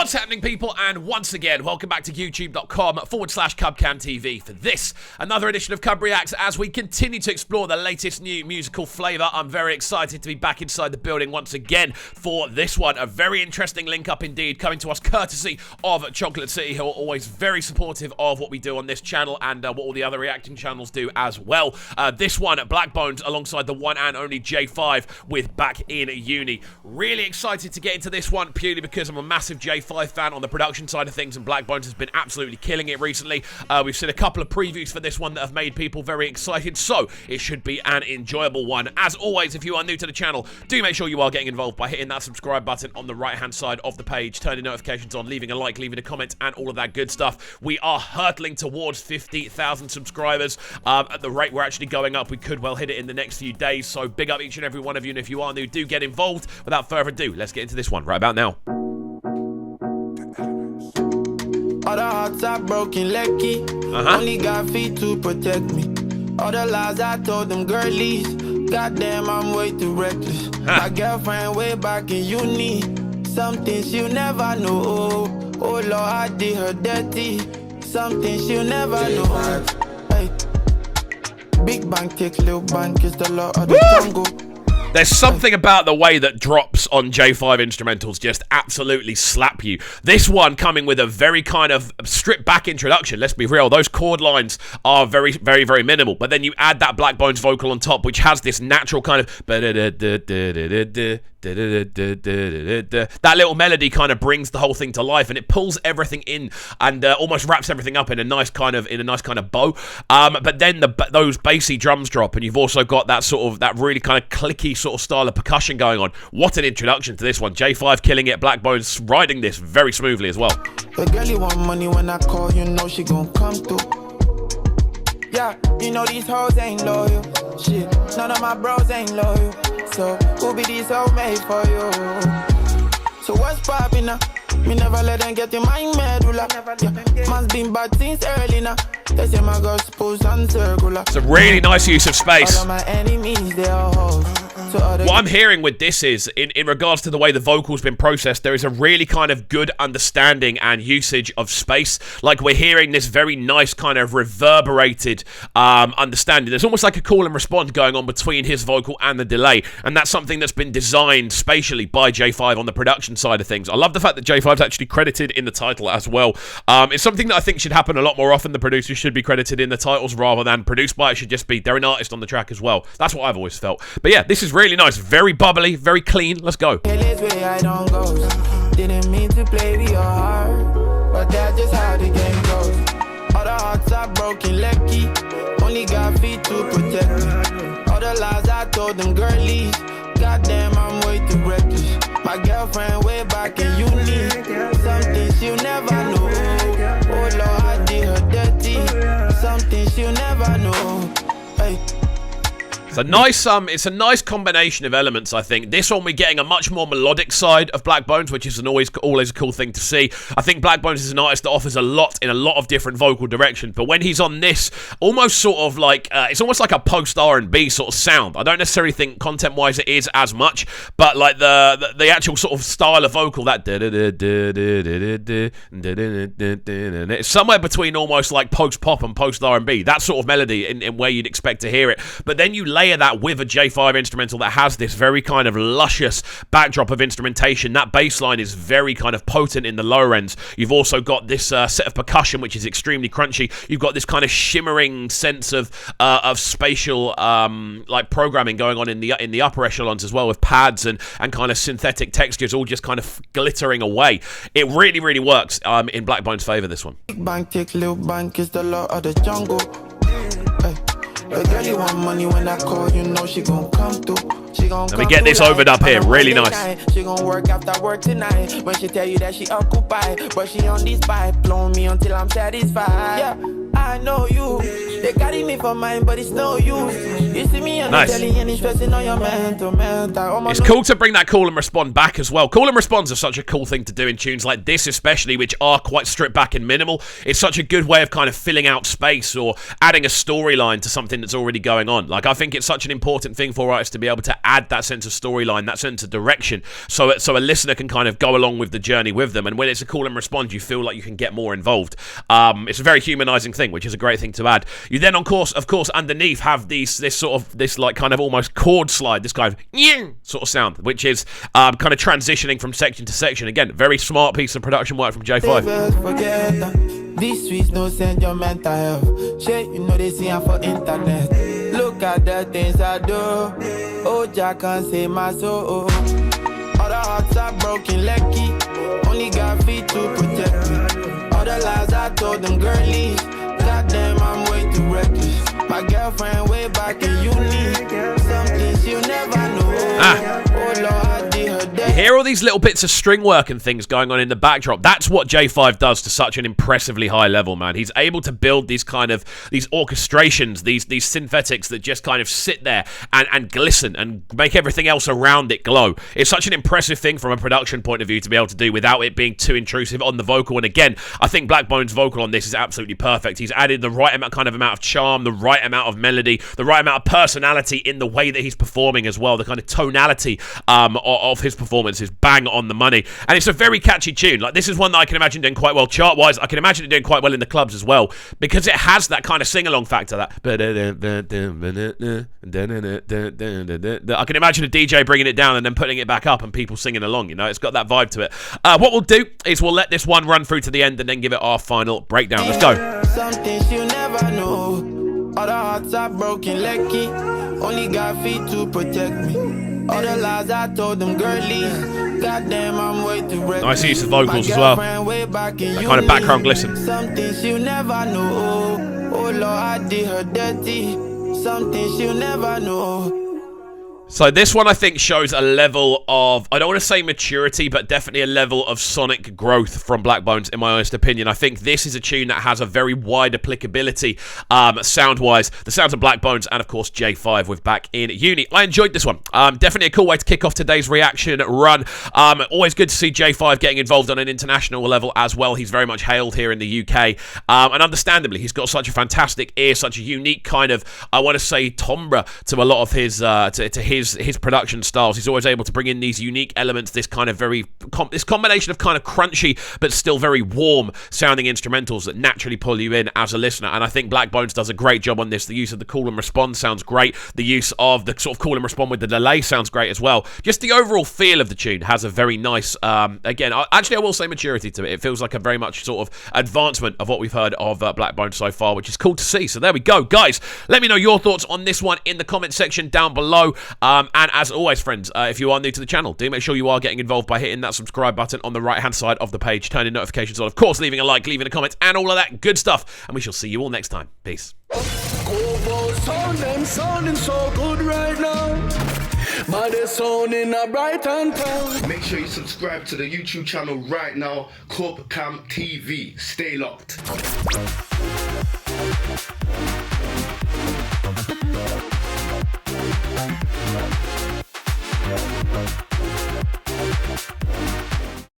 What's happening, people? And once again, welcome back to youtube.com/CubCamTV for this, another edition of CUBREACTS as we continue to explore the latest new musical flavour. I'm very excited to be back inside the building once again for this one. A very interesting link up indeed, coming to us courtesy of Chocolate City, who are always very supportive of what we do on this channel and what all the other reacting channels do as well. This one, Blaqbonez, alongside the one and only JAE5 with Back in Uni. Really excited to get into this one purely because I'm a massive JAE5 fan on the production side of things, and Blaqbonez has been absolutely killing it recently. We've seen a couple of previews for this one that have made people very excited, so it should be an enjoyable one. As always, if you are new to the channel, do make sure you are getting involved by hitting that subscribe button on the right-hand side of the page, turning notifications on, leaving a like, leaving a comment, and all of that good stuff. We are hurtling towards 50,000 subscribers. At the rate we're actually going up, we could well hit it in the next few days, so big up each and every one of you, and if you are new, do get involved. Without further ado, let's get into this one right about now. All the hearts are broken, lucky. Only got feet to protect me. All the lies I told them girlies. Goddamn, I'm way too reckless. My girlfriend way back in uni. Some things you never know. Oh Lord, I did her dirty. Some things you never know. Hey. Big bank take little bank is the law of the jungle. There's something about the way that drops on JAE5 instrumentals just absolutely slap you. This one coming with a very kind of stripped back introduction. Let's be real, those chord lines are very, very, very minimal. But then you add that Blaqbonez vocal on top, which has this natural kind of that little melody kind of brings the whole thing to life, and it pulls everything in and almost wraps everything up in a nice kind of bow. But then those bassy drums drop, and you've also got that sort of that really kind of clicky sort of style of percussion going on. What an introduction to this one. JAE5 killing it, Blaqbonez riding this very smoothly as well. The girlie want money when I call, you know she gon' come through. Yeah, you know these hoes ain't loyal. Shit, none of my bros ain't loyal. So who be these hoes made for you? So what's poppin' now? Me never let them get in my medulla. Yeah, man's been bad since early now. They say my girl's supposed and circular. It's a really nice use of space. All of my enemies, they are hoes. What I'm hearing with this is, in regards to the way the vocal's been processed, there is a really kind of good understanding and usage of space. Like, we're hearing this very nice kind of reverberated understanding. There's almost like a call and response going on between his vocal and the delay, and that's something that's been designed spatially by JAE5 on the production side of things. I love the fact that JAE5's actually credited in the title as well. It's something that I think should happen a lot more often. The producers should be credited in the titles rather than produced by. It should just be they're an artist on the track as well. That's what I've always felt. But yeah, this is really nice, very bubbly, very clean. Let's go. Didn't mean to play with your heart, but that's just how the game goes. All the hearts are broken, lucky. Only got feet to protect me. All the lies I told them girlies. Goddamn, I'm way too reckless. My girlfriend way back in uni. Some things you never know. Oh Lord, I did her dirty. Some things you never know. Hey. It's a nice combination of elements, I think. This one, we're getting a much more melodic side of Blaqbonez, which is always a cool thing to see. I think Blaqbonez is an artist that offers a lot in a lot of different vocal directions, but when he's on this, almost sort of like, it's almost like a post R&B sort of sound. I don't necessarily think content-wise it is as much, but like the actual sort of style of vocal, that it's somewhere between almost like post-pop and post-R&B, that sort of melody in where you'd expect to hear it. But then you layer that with a JAE5 instrumental that has this very kind of luscious backdrop of instrumentation. That bass line is very kind of potent in the lower ends. You've also got this set of percussion which is extremely crunchy. You've got this kind of shimmering sense of spatial like programming going on in the upper echelons as well, with pads and kind of synthetic textures all just kind of glittering away. It really, really works in Blaqbonez's favor, this one. Big bank take little bank is the law of the jungle. The girl you want money when I call, you know she gon' come through. She gon' Let me get this overed up here, really nice. She gon' work after work tonight. When she tell you that she occupied, but she on this pipe, blowing me until I'm satisfied. Yeah, I know you. They carry me for mine, but it's no use. You see me on the telly and it's stressing on your mental. It's cool to bring that call and respond back as well. Call and responds are such a cool thing to do in tunes like this, especially, which are quite stripped back and minimal. It's such a good way of kind of filling out space or adding a storyline to something that's already going on. Like, I think it's such an important thing for artists to be able to add that sense of storyline, that sense of direction, so a listener can kind of go along with the journey with them. And when it's a call and respond, you feel like you can get more involved. It's a very humanizing thing, which is a great thing to add. You then, of course, underneath have this like kind of almost chord slide, this kind of sort of sound, which is kind of transitioning from section to section. Again, very smart piece of production work from JAE5. These streets no send your mental health. Shit, you know they see I'm for internet. Look at the things I do. Oh, Jack can't say my soul. All the hearts are broken, lucky. Only got feet to protect me. All the lies I told them girlies. Goddamn, I'm way too reckless. My girlfriend way back in uni. Something she'll never know. Oh Lord, I did her death. You hear all these little bits of string work and things going on in the backdrop. That's what JAE5 does to such an impressively high level, man. He's able to build these orchestrations, these synthetics that just kind of sit there and glisten and make everything else around it glow. It's such an impressive thing from a production point of view to be able to do without it being too intrusive on the vocal. And again, I think Blaqbonez' vocal on this is absolutely perfect. He's added the right amount of charm, the right amount of melody, the right amount of personality in the way that he's performing as well. The kind of tonality of his performance is bang on the money. And it's a very catchy tune. Like, this is one that I can imagine doing quite well chart-wise. I can imagine it doing quite well in the clubs as well, because it has that kind of sing-along factor. I can imagine a DJ bringing it down and then putting it back up and people singing along, you know. It's got that vibe to it. What we'll do is we'll let this one run through to the end and then give it our final breakdown. Let's go. Something she'll never know. All the hearts are broken, lucky. Only got feet to protect me. All the lies I told them girlies. Goddamn, I'm way too reckless. Nice use of vocals as well. That kind of background glisten. Something she'll never know. Oh Lord, I did her dirty. Something she'll never know. So this one, I think, shows a level of, I don't want to say maturity, but definitely a level of sonic growth from Blaqbonez, in my honest opinion. I think this is a tune that has a very wide applicability sound-wise. The sounds of Blaqbonez and, of course, JAE5 with back in uni. I enjoyed this one. Definitely a cool way to kick off today's reaction run. Always good to see JAE5 getting involved on an international level as well. He's very much hailed here in the UK. And understandably, he's got such a fantastic ear, such a unique kind of, I want to say, timbre to a lot of his, his production styles. He's always able to bring in these unique elements, this kind of this combination of kind of crunchy but still very warm sounding instrumentals that naturally pull you in as a listener. And I think Blaqbonez does a great job on this. The use of the call and respond sounds great. The use of the sort of call and respond with the delay sounds great as well. Just the overall feel of the tune has a very nice, again, actually I will say maturity to it. It feels like a very much sort of advancement of what we've heard of Blaqbonez so far, which is cool to see. So there we go. Guys, let me know your thoughts on this one in the comment section down below. And as always, friends, if you are new to the channel, do make sure you are getting involved by hitting that subscribe button on the right-hand side of the page, turning notifications on, of course, leaving a like, leaving a comment, and all of that good stuff. And we shall see you all next time. Peace. Sounding so good right now. But they're sounding a bright and town. Make sure you subscribe to the YouTube channel right now, CUBREACTS TV. Stay locked.